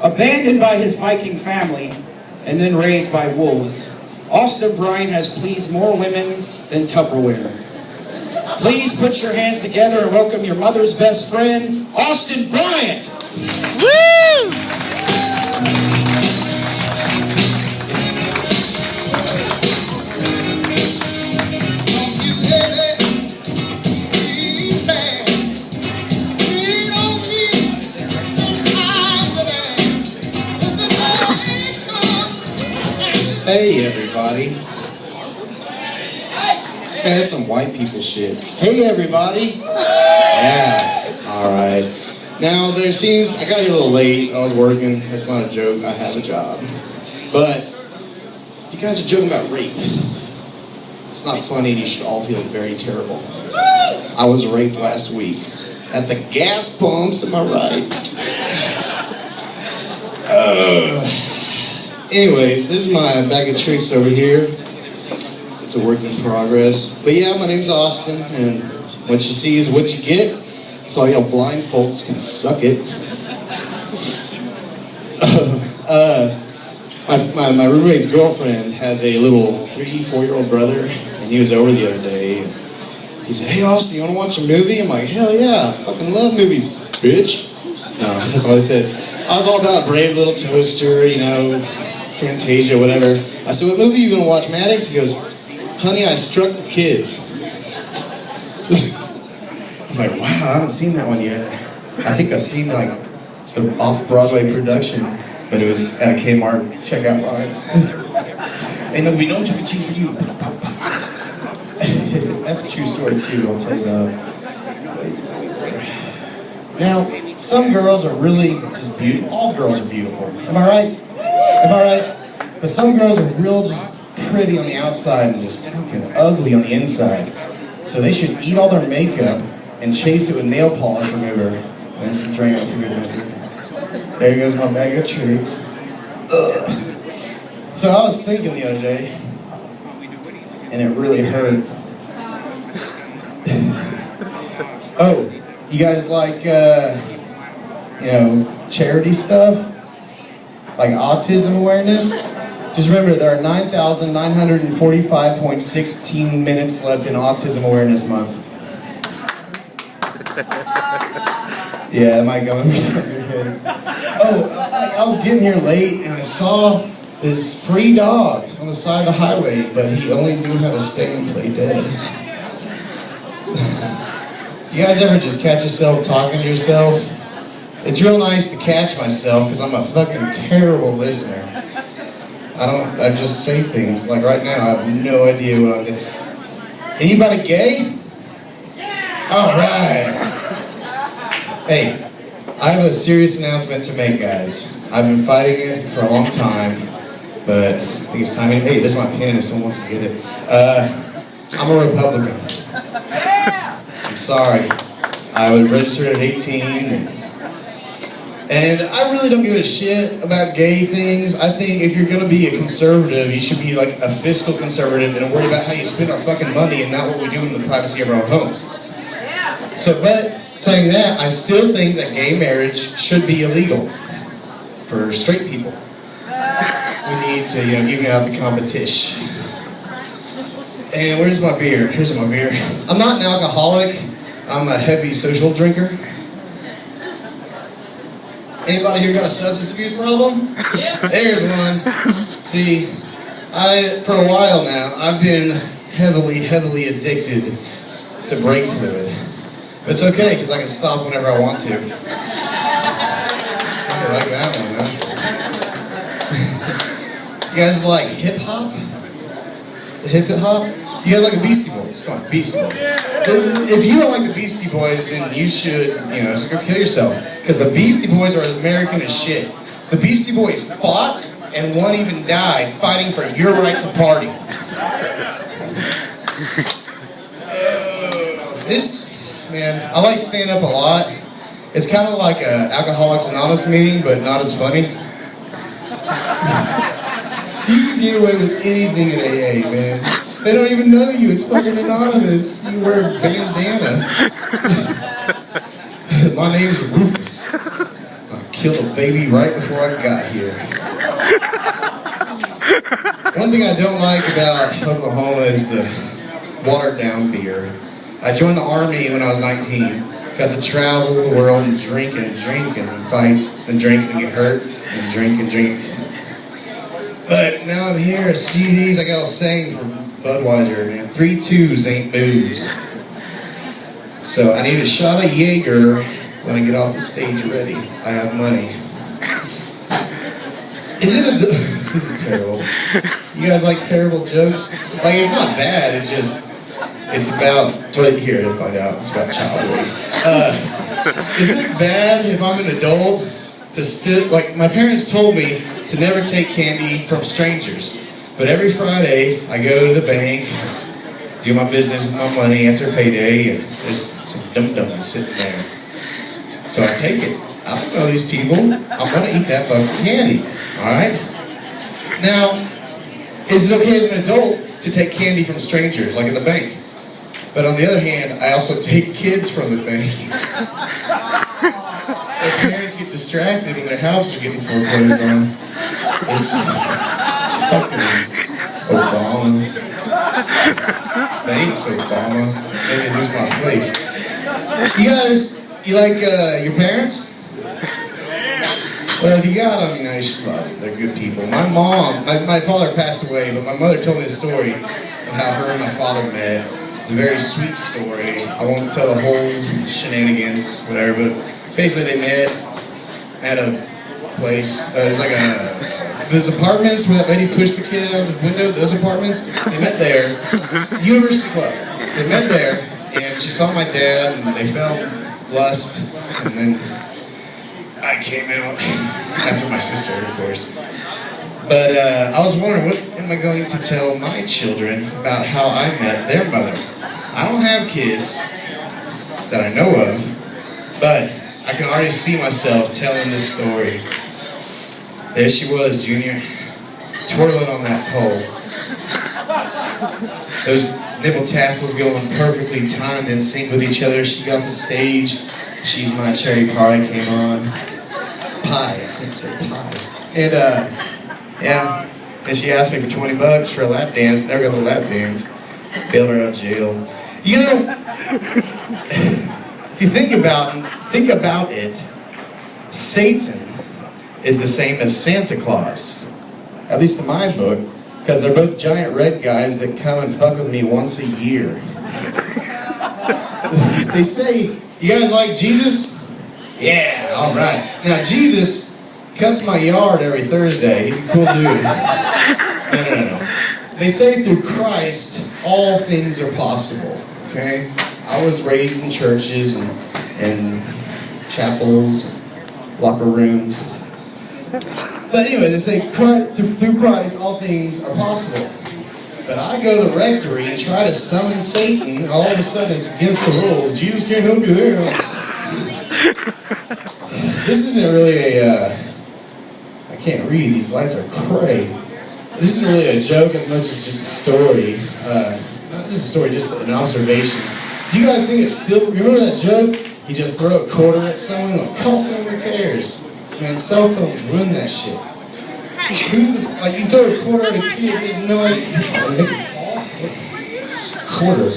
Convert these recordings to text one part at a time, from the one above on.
Abandoned by his Viking family and then raised by wolves, Austin Bryant has pleased more women than Tupperware. Please put your hands together and welcome your mother's best friend, Austin Bryant! Woo! Hey everybody. Man, that's some white people shit. Hey everybody. Yeah. Alright. Now I got here a little late. I was working. That's not a joke. I have a job. But you guys are joking about rape. It's not funny and you should all feel very terrible. I was raped last week. At the gas pumps, am I right? Anyways, this is my bag of tricks over here. It's a work in progress. But yeah, my name's Austin, and what you see is what you get. So all y'all blind folks can suck it. My roommate's girlfriend has a little 3-4-year-old brother, and he was over the other day. And he said, "Hey Austin, you want to watch a movie?" I'm like, "Hell yeah, I fucking love movies, bitch." No, that's all I said. I was all about Brave Little Toaster, you know, Fantasia, whatever. I said, "What movie are you going to watch, Maddox?" He goes, "Honey, I Struck the Kids." I was like, wow, I haven't seen that one yet. I think I've seen like the off-Broadway production, but it was at a Kmart checkout line. Hey, no, we know Chuck E. Cheese for you. That's a true story too, I'll tell you that. Now, some girls are really just beautiful. All girls are beautiful. Am I right? Am I right? But some girls are real just pretty on the outside and just fucking ugly on the inside. So they should eat all their makeup and chase it with nail polish remover. And some drink out for good measure. There goes my bag of tricks. Ugh. So I was thinking the other day, and it really hurt. Oh, you guys like, charity stuff? Like autism awareness? Just remember, there are 9,945.16 minutes left in Autism Awareness Month. Yeah, that might go over some of your heads. Oh, I was getting here late and I saw this free dog on the side of the highway, but he only knew how to stay and play dead. You guys ever just catch yourself talking to yourself? It's real nice to catch myself because I'm a fucking terrible listener. I just say things. Like right now, I have no idea what I'm doing. Anybody gay? All right. Hey, I have a serious announcement to make, guys. I've been fighting it for a long time, but I think it's time. Hey, there's my pen if someone wants to get it. I'm a Republican. I'm sorry. I was registered at 18. And I really don't give a shit about gay things. I think if you're going to be a conservative, you should be like a fiscal conservative and worry about how you spend our fucking money and not what we do in the privacy of our own homes. So, but saying that, I still think that gay marriage should be illegal for straight people. We need to, even out the competition. And where's my beer? Here's my beer. I'm not an alcoholic. I'm a heavy social drinker. Anybody here got a substance abuse problem? Yeah. There's one. See, for a while now, I've been heavily addicted to brake fluid. But it's okay, because I can stop whenever I want to. I like that one, huh? You guys like hip-hop? The hip-hop? You guys like the Beastie Boys? Come on, Beastie Boys. If you don't like the Beastie Boys, then you should, just go kill yourself. Because the Beastie Boys are American as shit. The Beastie Boys fought, and one even died, fighting for your right to party. Man, I like stand up a lot. It's kind of like a Alcoholics Anonymous meeting, but not as funny. You can get away with anything at AA, man. They don't even know you. It's fucking anonymous. You wear a bandana. My name's Rufus. I'll killed a baby right before I got here. One thing I don't like about Oklahoma is the watered down beer. I joined the Army when I was 19. Got to travel the world and drink and fight and drink and get hurt and drink. But now I'm here, I see these, I got a saying from Budweiser, man, 3 2s ain't booze. So I need a shot of Jaeger when I get off the stage ready. I have money. Is it a... This is terrible. You guys like terrible jokes? Like, it's not bad, it's just... It's about... Well, here to find out. It's about child rape. Is it bad if I'm an adult to still... Like, my parents told me to never take candy from strangers. But every Friday, I go to the bank, do my business with my money after payday, and there's some dum-dums sitting there. So I take it. I don't know these people. I'm gonna eat that fucking candy. Alright? Now, is it okay as an adult to take candy from strangers, like at the bank? But on the other hand, I also take kids from the bank. Their parents get distracted when their houses are getting foreclosed on. It's fucking Obama. Thanks, Obama. Maybe lose my place. You guys, you like your parents? Well, if you got them, you know, you should love them. They're good people. My mom, my father passed away, but my mother told me the story of how her and my father met. It's a very sweet story. I won't tell the whole shenanigans, whatever, but basically they met at a place. It was like those apartments where that lady pushed the kid out the window, those apartments. They met there. University Club. They met there, and she saw my dad, and they felt lust, and then I came out after my sister, of course. But I was wondering, what am I going to tell my children about how I met their mother? I don't have kids that I know of, but I can already see myself telling this story. There she was, Junior, twirling on that pole. Those nipple tassels going perfectly timed in sync with each other. She got off the stage. She's My Cherry Pie came on. Pie, I can't say pie. And yeah, and she asked me for $20 for a lap dance. Never got the lap dance. Bailed her out of jail. You know, if you think about it, Satan is the same as Santa Claus. At least in my book, because they're both giant red guys that come and fuck with me once a year. They say, you guys like Jesus? Yeah, alright. Now Jesus cuts my yard every Thursday. He's a cool dude. No. They say through Christ, all things are possible. Okay? I was raised in churches and chapels, locker rooms. But anyway, they say through Christ, all things are possible. But I go to the rectory and try to summon Satan, and all of a sudden it's against the rules. Jesus can't help you there. This isn't really I can't read, these lights are cray. This isn't really a joke as much as just a story. Not just a story, just an observation. Do you guys think it's still, remember that joke? You just throw a quarter at someone, like, call someone, who cares? Man, cell phones ruin that shit. Like, you throw a quarter at a kid, he has no idea. Make it cough? It's a quarter.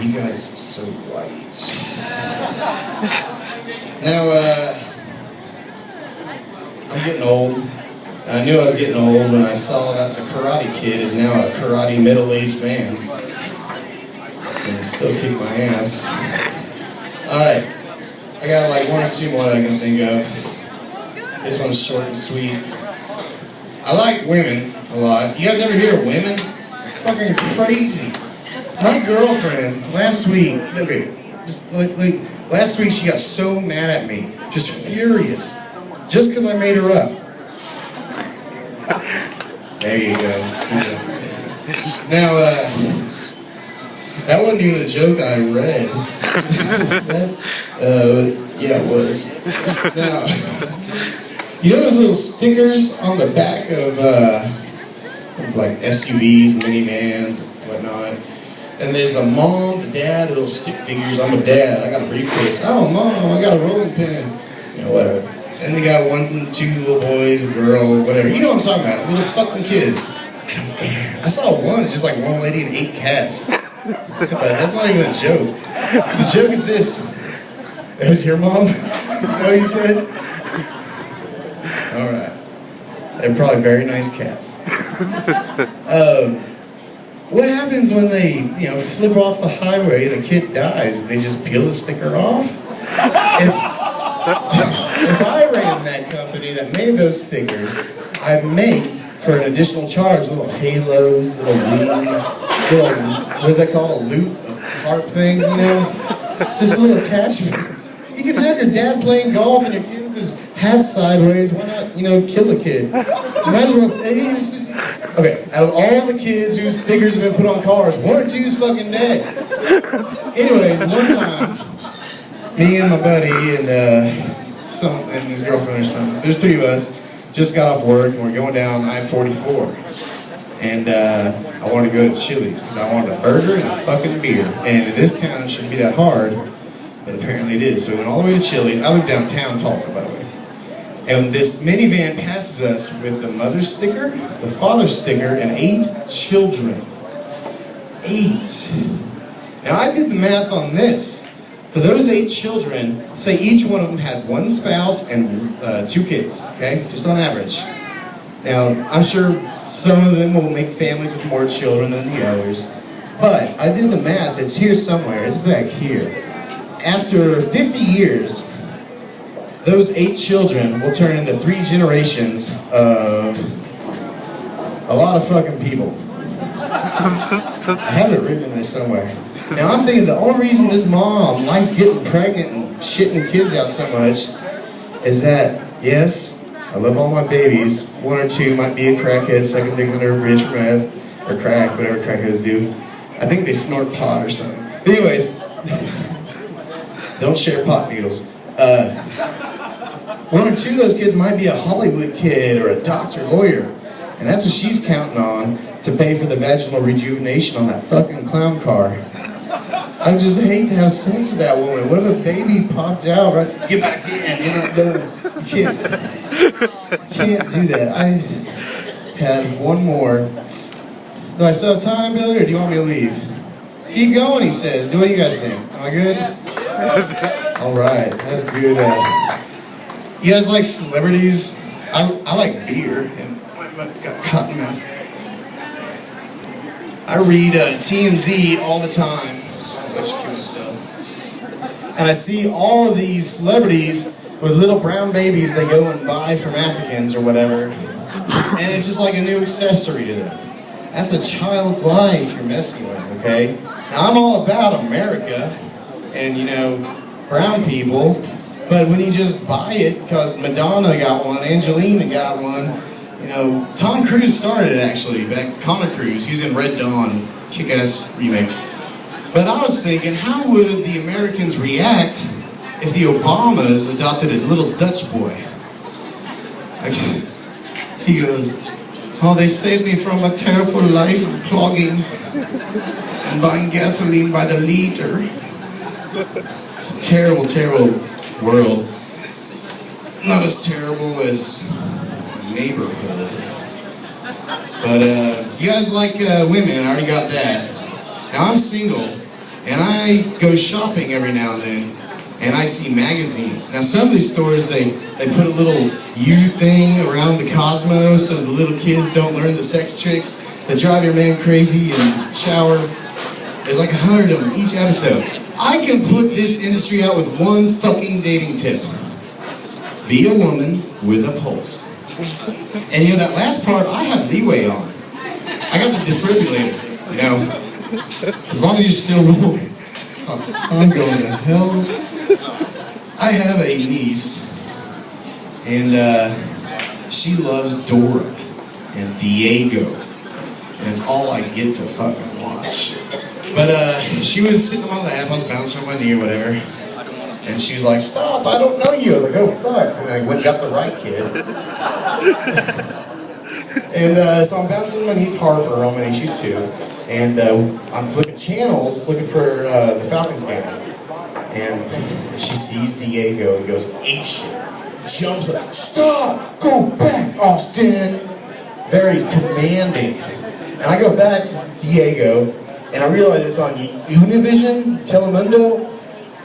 You guys are so white. Now, I'm getting old. I knew I was getting old when I saw that the Karate Kid is now a karate middle-aged man. And he still kick my ass. Alright. I got like one or two more that I can think of. This one's short and sweet. I like women a lot. You guys ever hear of women? Fucking crazy. My girlfriend last week, last week she got so mad at me, just furious, just because I made her up. There you go. Now, that wasn't even a joke I read. Yeah, it was. Now, you know those little stickers on the back of like SUVs, minivans, and whatnot? And there's the mom, the dad, the little stick figures. I'm a dad. I got a briefcase. Oh, mom, I got a rolling pin. You know, whatever. And they got 1, 2 little boys, a girl, whatever. You know what I'm talking about, little fucking kids. I don't care. I saw one, it's just like one lady and 8 cats. But that's not even a joke. The joke is this. That was your mom? Is that what you said? Alright. They're probably very nice cats. What happens when they, you know, flip off the highway and a kid dies? They just peel the sticker off? If I ran that company that made those stickers, I'd make, for an additional charge, little halos, little leaves, little, what is that called, a loop, a harp thing, you know? Just little attachments. You can have your dad playing golf and your kid with his hat sideways. Why not, you know, kill a kid? Might as well, okay, out of all the kids whose stickers have been put on cars, 1 or 2's fucking dead. Anyways, one time, me and my buddy and his girlfriend or something, there's 3 of us, just got off work and we're going down I-44. And I wanted to go to Chili's because I wanted a burger and a fucking beer. And in this town, it shouldn't be that hard, but apparently it is. So we went all the way to Chili's. I live downtown Tulsa, by the way. And this minivan passes us with the mother's sticker, the father's sticker, and 8 children. 8. Now I did the math on this. For those 8 children, say each one of them had 1 spouse and 2 kids, okay? Just on average. Now, I'm sure some of them will make families with more children than the others. But I did the math, it's here somewhere, it's back here. After 50 years, those 8 children will turn into 3 generations of a lot of fucking people. I have it written in there somewhere. Now I'm thinking the only reason this mom likes getting pregnant and shitting kids out so much is that, yes, I love all my babies. 1 or 2 might be a crackhead, sucking dick under a bridge for meth, or crack, whatever crackheads do. I think they snort pot or something. But anyways, don't share pot needles. 1 or 2 of those kids might be a Hollywood kid or a doctor, lawyer. And that's what she's counting on to pay for the vaginal rejuvenation on that fucking clown car. I just hate to have sex with that woman. What if a baby pops out, right? Get back in, you're not done. You can't do that. I had 1 more. Do I still have time, Billy, or do you want me to leave? Keep going, he says. Do what do you guys think? Am I good? Alright, that's good. You guys like celebrities? I like beer, and I got cotton mouth. I read TMZ all the time. I'll let you kill myself. And I see all of these celebrities with little brown babies they go and buy from Africans or whatever. And it's just like a new accessory to them. That's a child's life you're messing with, okay? Now I'm all about America and, you know, brown people, but when you just buy it because Madonna got one, Angelina got one, you know, Tom Cruise started it actually, back Connor Cruise, he was in Red Dawn, kick-ass remake. But I was thinking, how would the Americans react if the Obamas adopted a little Dutch boy? He goes, oh, they saved me from a terrible life of clogging and buying gasoline by the liter. It's a terrible, terrible world. Not as terrible as Neighborhood. But you guys like women, I already got that. Now I'm single, and I go shopping every now and then, and I see magazines. Now some of these stores, they put a little U thing around the Cosmo so the little kids don't learn the sex tricks that drive your man crazy and shower. There's like 100 of them each episode. I can put this industry out with 1 fucking dating tip. Be a woman with a pulse. And you know, that last part, I have leeway on. I got the defibrillator, you know. As long as you're still rolling. I'm going to hell. I have a niece, and she loves Dora and Diego. And it's all I get to fucking watch. But she was sitting on my lap, I was bouncing on my knee or whatever. And she was like, stop, I don't know you. I was like, oh fuck. And I went and got the right kid. And so I'm bouncing on my knees, Harper on my knee, she's 2. And I'm flipping channels looking for the Falcons game. And she sees Diego and goes apeshit. Jumps up, stop, go back, Austin. Very commanding. And I go back to Diego, and I realize it's on Univision, Telemundo.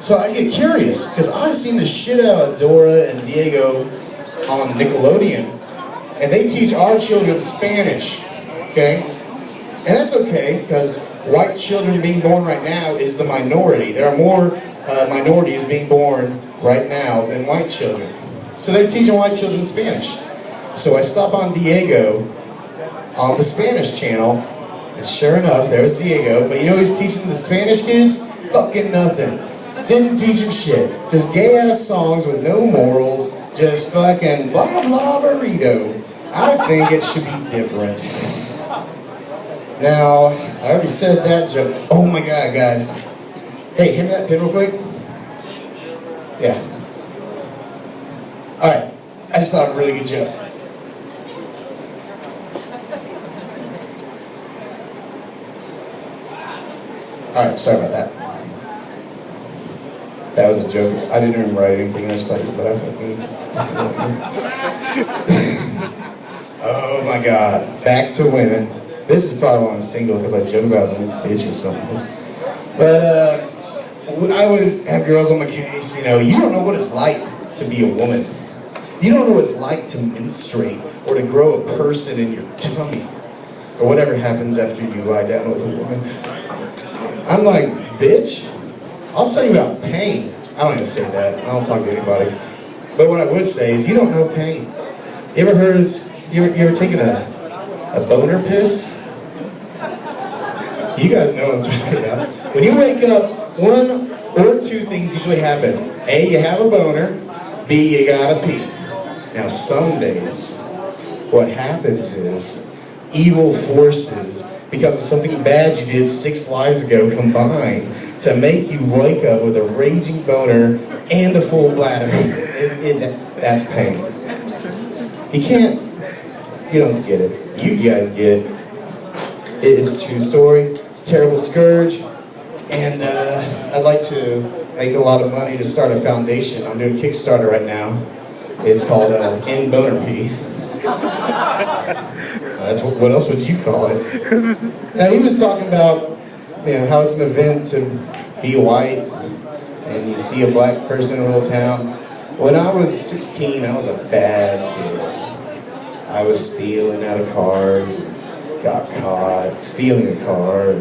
So I get curious, because I've seen the shit out of Dora and Diego on Nickelodeon, and they teach our children Spanish, okay? And that's okay, because white children being born right now is the minority. There are more minorities being born right now than white children. So they're teaching white children Spanish. So I stop on Diego on the Spanish channel, and sure enough, there's Diego. But you know who's teaching the Spanish kids? Fucking nothing. Didn't teach them shit. Just gay-ass songs with no morals, just fucking blah blah burrito. I think it should be different. Now, I already said that joke. Oh my god, guys. Hey, hand me that pen real quick. Yeah. Alright, I just thought of a really good joke. Alright, sorry about that. That was a joke. I didn't even write anything, I just thought you'd laugh at me. Oh my god, back to women. This is probably why I'm single, because I joke about them bitches so much. But, when I always have girls on my case, you know, you don't know what it's like to be a woman. You don't know what it's like to menstruate or to grow a person in your tummy or whatever happens after you lie down with a woman. I'm like, bitch, I'll tell you about pain. I don't even say that. I don't talk to anybody. But what I would say is you don't know pain. You ever heard, you ever taken a boner piss? You guys know what I'm talking about. When you wake up, one or two things usually happen. A, you have a boner. B, you gotta pee. Now some days, what happens is evil forces, because of something bad you did 6 lives ago, combine to make you wake up with a raging boner and a full bladder. That's pain. You don't get it. You guys get it. It's a true story. It's a terrible scourge. And I'd like to make a lot of money to start a foundation. I'm doing Kickstarter right now. It's called End Boner Pee. That's what else would you call it? Now he was talking about, you know, how it's an event to be white and you see a black person in a little town. When I was 16, I was a bad kid. I was stealing out of cars, got caught stealing a car,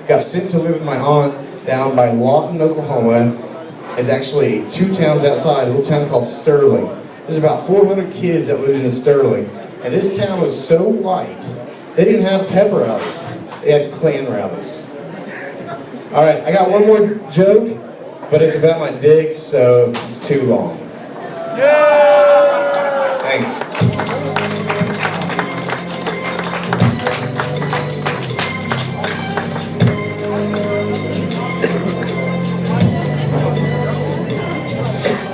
got sent to live with my aunt down by Lawton, Oklahoma. It's actually 2 towns outside, a little town called Sterling. There's about 400 kids that lived in Sterling. And this town was so white, they didn't have pep rallies. They had Klan rallies. All right, I got one more joke, but it's about my dick, so it's too long. Thanks.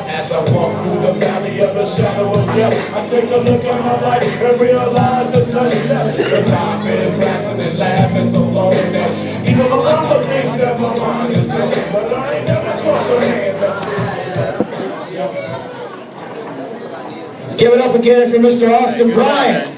As I walk through the valley of the shadow of death, I take a look at my life and realize there's nothing left. Cause I've been blasting and laughing so long that even the mama thinks that my mind is gone. But I ain't never crossed her hand that Give it up again for Mr. Austin Bryant.